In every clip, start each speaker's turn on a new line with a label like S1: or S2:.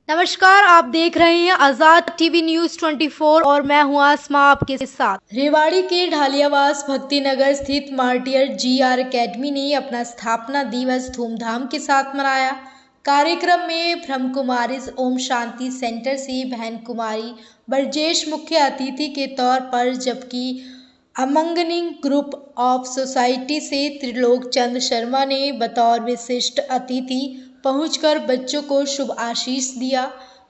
S1: नमस्कार, आप देख रहे हैं आजाद टीवी न्यूज 24 और मैं हूं आसमा आपके साथ। रेवाड़ी के ढालियावास भक्ति नगर स्थित मार्टियर जीआर एकेडमी ने अपना स्थापना दिवस धूमधाम के साथ मनाया। कार्यक्रम में ब्रह्म कुमारी ओम शांति सेंटर से बहन कुमारी ब्रजेश मुख्य अतिथि के तौर पर, जबकि अमंगनी ग्रुप ऑफ सोसाइटी से त्रिलोक चंद शर्मा ने बतौर विशिष्ट अतिथि पहुंचकर बच्चों को शुभ आशीष दिया।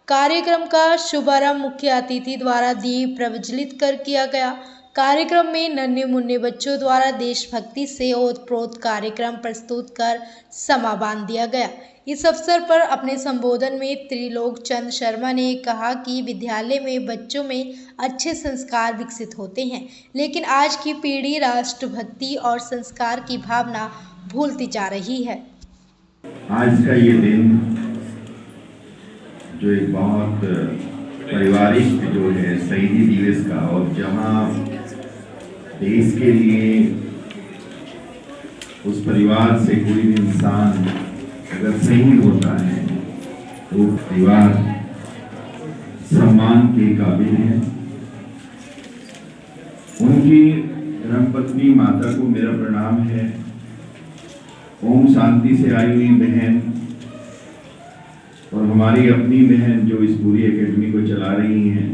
S1: कार्यक्रम का शुभारंभ मुख्य अतिथि द्वारा दीप प्रज्वलित कर किया गया। कार्यक्रम में नन्हे मुन्ने बच्चों द्वारा देशभक्ति से ओतप्रोत कार्यक्रम प्रस्तुत कर समा बांध दिया गया। इस अवसर पर अपने संबोधन में त्रिलोक चंद शर्मा ने कहा कि विद्यालय में बच्चों में अच्छे संस्कार विकसित होते हैं, लेकिन आज की पीढ़ी राष्ट्रभक्ति और संस्कार की भावना भूलती जा रही है।
S2: आज का ये दिन जो एक बहुत पारिवारिक जो है शहीदी दिवस का, और जहाँ देश के लिए उस परिवार से कोई भी इंसान अगर शहीद होता है तो परिवार सम्मान के काबिल है। उनकी धर्मपत्नी माता को मेरा प्रणाम है। ओम शांति से आई हुई बहन और हमारी अपनी बहन जो इस पूरी एकेडमी को चला रही हैं,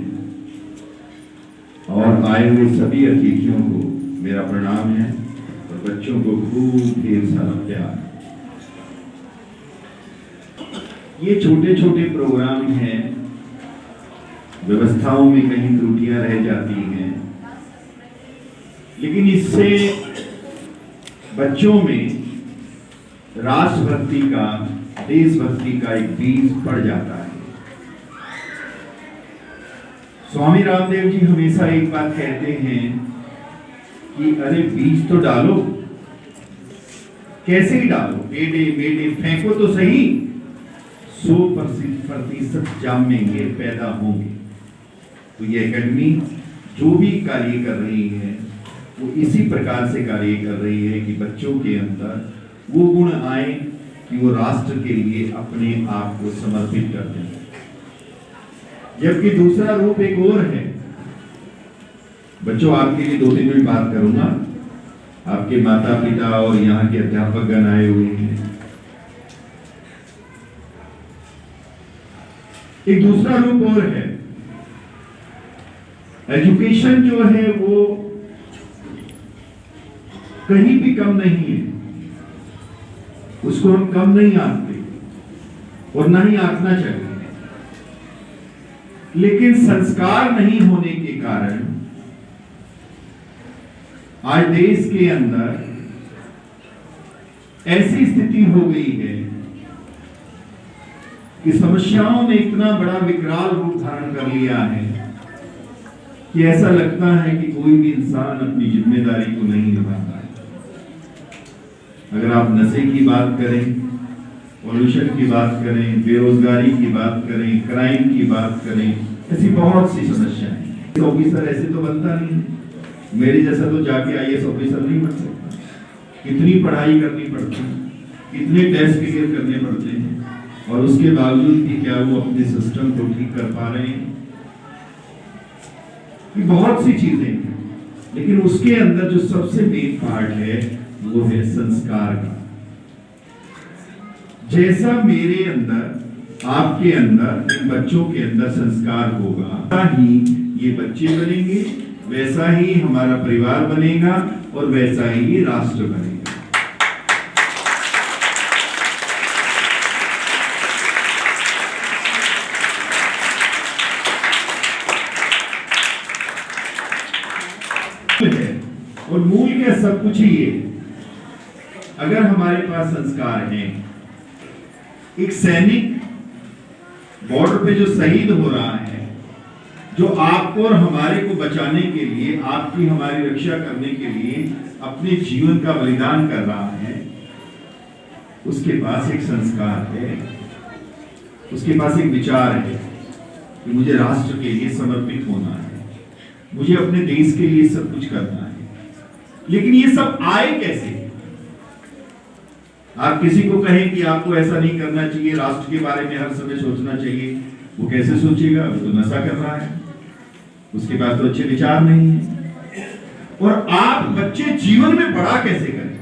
S2: और आए हुए सभी अतिथियों को मेरा प्रणाम है, और बच्चों को खूब ढेर सारा प्यार। ये छोटे छोटे प्रोग्राम हैं, व्यवस्थाओं में कहीं त्रुटियां रह जाती हैं, लेकिन इससे बच्चों में राष्ट्रभक्ति का, देशभक्ति का एक बीज पड़ जाता है। स्वामी रामदेव जी हमेशा एक बात कहते हैं कि अरे बीज तो डालो, कैसे ही डालो, बेटे बेटे फेंको तो सही, 100% जामेंगे, पैदा होंगे। तो ये एकेडमी जो भी कार्य कर रही है वो इसी प्रकार से कार्य कर रही है कि बच्चों के अंदर वो गुण आए कि वो राष्ट्र के लिए अपने आप को समर्पित कर दें। जबकि दूसरा रूप एक और है। बच्चों, आपके लिए 2-3 मिनट बात करूंगा। आपके माता पिता और यहाँ के अध्यापक गण आए हुए हैं। एक दूसरा रूप और है। एजुकेशन जो है वो कहीं भी कम नहीं है, उसको हम कम नहीं आंकते और ना ही आंकना चाहिए। लेकिन संस्कार नहीं होने के कारण आज देश के अंदर ऐसी स्थिति हो गई है कि समस्याओं ने इतना बड़ा विकराल रूप धारण कर लिया है कि ऐसा लगता है कि कोई भी इंसान अपनी जिम्मेदारी को नहीं निभाता है। अगर आप नशे की बात करें, पॉल्यूशन की बात करें, बेरोजगारी की बात करें, क्राइम की बात करें, ऐसी बहुत सी समस्याएं। ऑफिसर ऐसे तो बनता नहीं, मेरे जैसा तो जाके आईएएस ऑफिसर नहीं बन सकता। कितनी पढ़ाई करनी पड़ती है, कितने टेस्ट क्लियर करने पड़ते हैं, और उसके बावजूद भी क्या वो अपने सिस्टम को ठीक कर पा रहे हैं? ये बहुत सी चीजें हैं, लेकिन उसके अंदर जो सबसे मेन पार्ट है वो है संस्कार का। जैसा मेरे अंदर, आपके अंदर, इन बच्चों के अंदर संस्कार होगा, वैसा ही ये बच्चे बनेंगे, वैसा ही हमारा परिवार बनेगा, और वैसा ही राष्ट्र बनेगा। और मूल क्या, सब कुछ ही है। अगर हमारे पास संस्कार हैं, एक सैनिक बॉर्डर पे जो शहीद हो रहा है, जो आपको और हमारे को बचाने के लिए, आपकी हमारी रक्षा करने के लिए अपने जीवन का बलिदान कर रहा है, उसके पास एक संस्कार है, उसके पास एक विचार है कि मुझे राष्ट्र के लिए समर्पित होना है, मुझे अपने देश के लिए सब कुछ करना है। लेकिन ये सब आए कैसे? आप किसी को कहें कि आपको ऐसा नहीं करना चाहिए, राष्ट्र के बारे में हर समय सोचना चाहिए, वो कैसे सोचेगा? वो तो नशा कर रहा है, उसके पास तो अच्छे विचार नहीं है। और आप बच्चे जीवन में बड़ा कैसे करें?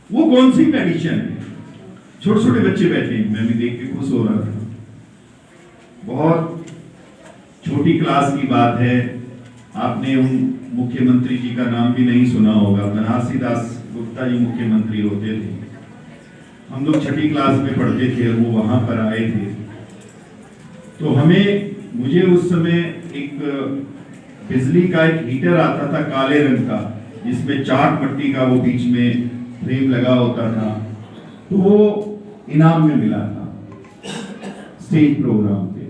S2: वो कौन सी पेडिशन है? छोटे छोटे बच्चे बैठे हैं, मैं भी देख के खुश हो रहा था। बहुत छोटी क्लास की बात है, आपने उन मुख्यमंत्री जी का नाम भी नहीं सुना होगा, बनारसी दास गुप्ता जी मुख्यमंत्री होते थे। हम लोग छठी क्लास में पढ़ते थे, वो वहां पर आए थे। तो मुझे उस समय एक बिजली का एक हीटर आता था काले रंग का, जिसमें चाट मट्टी का वो बीच में फ्रेम लगा होता था, तो वो इनाम में मिला था स्टेज प्रोग्राम पे।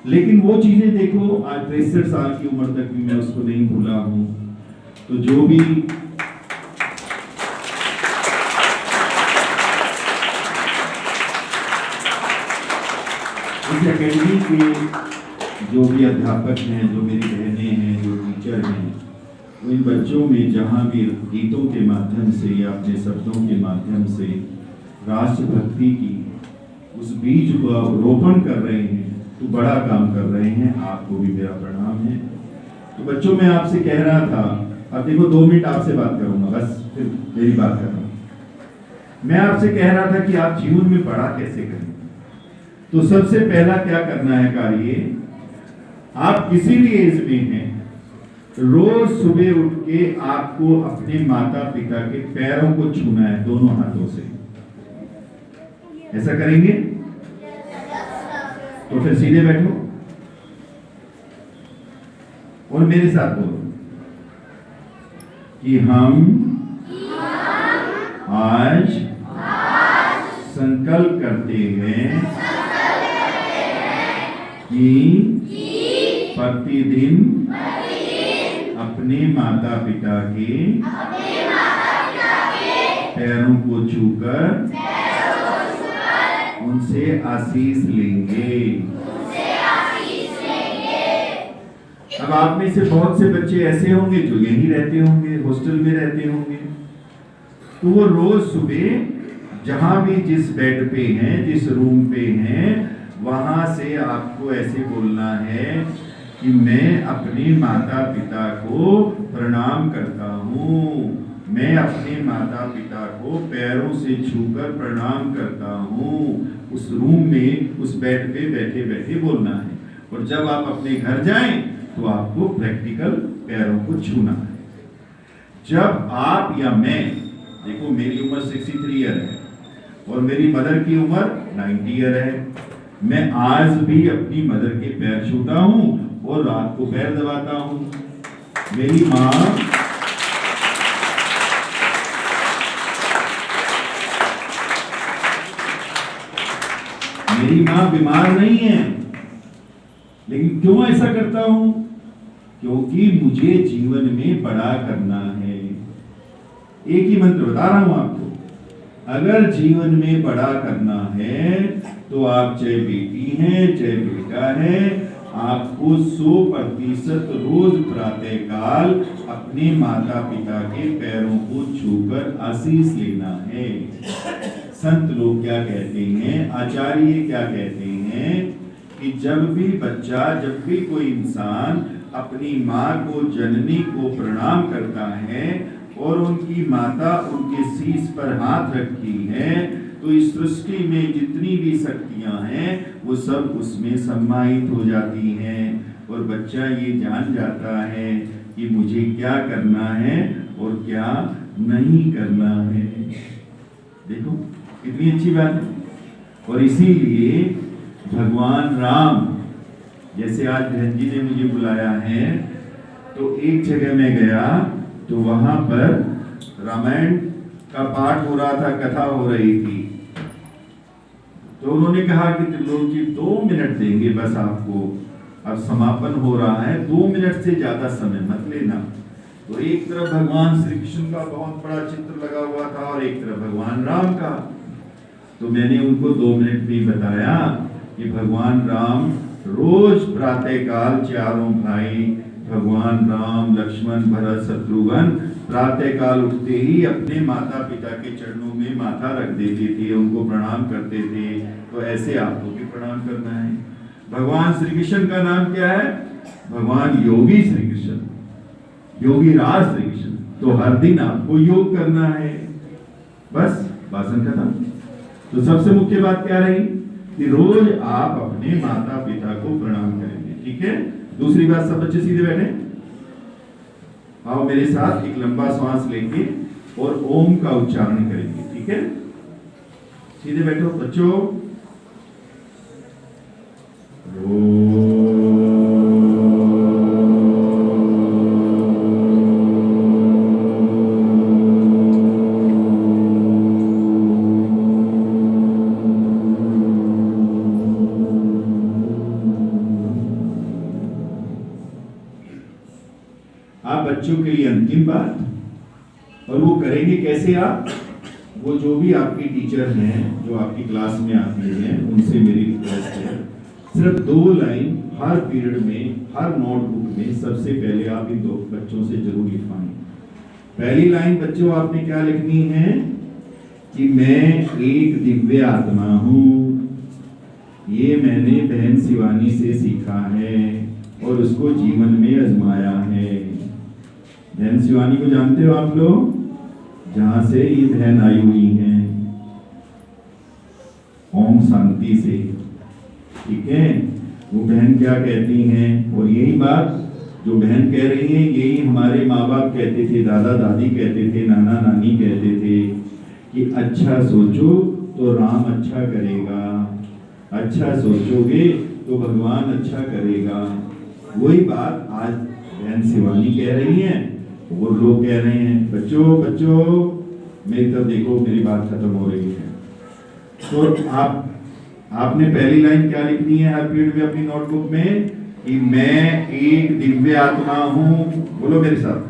S2: लेकिन वो चीजें देखो, आज 63 साल की उम्र तक भी मैं उसको नहीं भूला हूं। तो जो भी इस अकेडमी के जो भी अध्यापक हैं, जो मेरी बहनें हैं, जो टीचर हैं, वो इन बच्चों में जहाँ भी गीतों के माध्यम से या अपने शब्दों के माध्यम से राष्ट्रभक्ति की उस बीज को रोपण कर रहे हैं, तो बड़ा काम कर रहे हैं। आपको भी मेरा प्रणाम है। तो बच्चों, मैं आपसे कह रहा था, अब देखो 2 मिनट आपसे बात करूंगा, बस फिर मेरी बात कर रहा हूं। मैं आपसे कह रहा था कि आप जीवन में बड़ा कैसे करें। तो सबसे पहला क्या करना है कार्य, आप किसी भी एज में हैं, रोज सुबह उठ के आपको अपने माता पिता के पैरों को छूना है दोनों हाथों से। ऐसा करेंगे? तो फिर सीधे बैठो और मेरे साथ बोलो कि हम आज संकल्प करते हैं कि प्रतिदिन अपने माता पिता के पैरों को छूकर उनसे आशीष लेंगे। अब आप में से बहुत से बच्चे ऐसे होंगे जो यहीं रहते होंगे, हॉस्टल में रहते होंगे, तो वो रोज सुबह जहां भी जिस बेड पे हैं, जिस रूम पे हैं, वहां से आपको ऐसे बोलना है कि मैं अपने माता पिता को प्रणाम करता हूँ, मैं अपने माता पिता को पैरों से छूकर प्रणाम करता हूँ। उस रूम में, उस बेड पे बैठे बैठे बोलना है। और जब आप अपने घर जाएं तो आपको प्रैक्टिकल पैरों को छूना है। जब आप या मैं, देखो मेरी उम्र 63 ईयर है और मेरी मदर की उम्र 90 ईयर है, मैं आज भी अपनी मदर के पैर छूता हूँ और रात को पैर दबाता हूँ। मेरी माँ बीमार नहीं है, लेकिन क्यों ऐसा करता हूं? क्योंकि मुझे जीवन में बड़ा करना है। एक ही मंत्र बता रहा हूं आपको, अगर जीवन में बड़ा करना है तो आप चाहे बेटी हैं चाहे बेटा है, आपको 100% रोज प्रातः काल अपने माता पिता के पैरों को छूकर आशीष लेना है। संत लोग क्या कहते हैं, आचार्य क्या कहते हैं कि जब भी कोई इंसान अपनी माँ को, जननी को प्रणाम करता है और उनकी माता उनके शीश पर हाथ रखती है, तो इस सृष्टि में जितनी भी शक्तियां हैं वो सब उसमें सम्मानित हो जाती हैं और बच्चा ये जान जाता है कि मुझे क्या करना है और क्या नहीं करना है। देखो कितनी अच्छी बात है। और इसीलिए भगवान राम, जैसे आज बहन जी ने मुझे बुलाया है, तो एक जगह में गया तो वहां पर रामायण का पाठ हो रहा था, कथा हो रही थी। तो उन्होंने कहा कि त्रिलोक जी 2 मिनट देंगे बस आपको, अब समापन हो रहा है, 2 मिनट से ज्यादा समय मत लेना। तो एक तरफ भगवान श्री कृष्ण का बहुत बड़ा चित्र लगा हुआ था और एक तरफ भगवान राम का। तो मैंने उनको 2 मिनट में बताया कि भगवान राम रोज प्रातः काल चारों भाई भगवान राम, लक्ष्मण, भरत, शत्रुघ्न प्रातः काल उठते ही अपने माता पिता के चरणों में माथा रख देते थे, उनको प्रणाम करते थे। तो ऐसे आपको भी प्रणाम करना है। भगवान श्री कृष्ण का नाम क्या है? भगवान योगी श्री कृष्ण, योगी राज श्री कृष्ण। तो हर दिन आपको योग करना है। बस भाषण खत्म। तो सबसे मुख्य बात क्या रही कि रोज आप अपने माता पिता को प्रणाम करेंगे, ठीक है। दूसरी बात, सब बच्चे सीधे बैठे, आओ मेरे साथ एक लंबा श्वास लेके और ओम का उच्चारण करेंगे, ठीक है। सीधे बैठो बच्चों। आप बच्चों के लिए अंतिम बात, और वो करेंगे कैसे आप? वो जो भी आपके टीचर हैं, जो आपकी क्लास में आते हैं, उनसे मेरी रिक्वेस्ट है, सिर्फ 2 लाइन हर पीरियड में, हर नोटबुक में सबसे पहले आप इन 2 बच्चों से जरूर लिखवाएं। पहली लाइन बच्चों आपने क्या लिखनी है कि मैं एक दिव्य आत्मा हूँ। ये मैंने बहन शिवानी से सीखा है और उसको जीवन में आजमाया है। बहन शिवानी को जानते हो आप लोग, जहां से ये बहन आई हुई हैं, ओम शांति से, ठीक है। वो बहन क्या कहती हैं, और यही बात जो बहन कह रही है, यही हमारे माँ बाप कहते थे, दादा दादी कहते थे, नाना नानी कहते थे कि अच्छा सोचो तो राम अच्छा करेगा, अच्छा सोचोगे तो भगवान अच्छा करेगा। वही बात आज बहन शिवानी कह रही हैं, वो लोग कह रहे हैं। बच्चों मेरी तरफ देखो, मेरी बात खत्म हो रही है। तो आपने पहली लाइन क्या लिखनी है हर पीरियड में अपनी नोटबुक में कि मैं एक दिव्य आत्मा हूँ। बोलो मेरे साथ,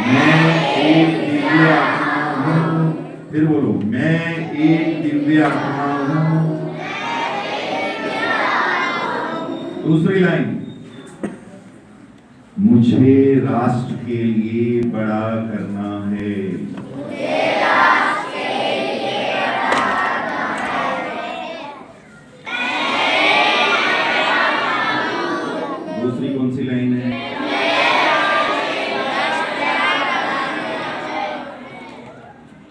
S2: मैं एक दिव्य आत्मा हूँ। फिर बोलो, मैं एक दिव्य आत्मा हूँ। दूसरी लाइन, मुझे राष्ट्र के लिए बड़ा करना है। दूसरी कौन सी लाइन है?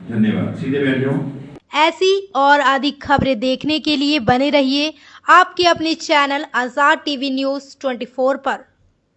S2: धन्यवाद, सीधे बैठ जाओ।
S1: ऐसी और अधिक खबरें देखने के लिए बने रहिए आपके अपने चैनल आजाद टीवी न्यूज़ 24 पर।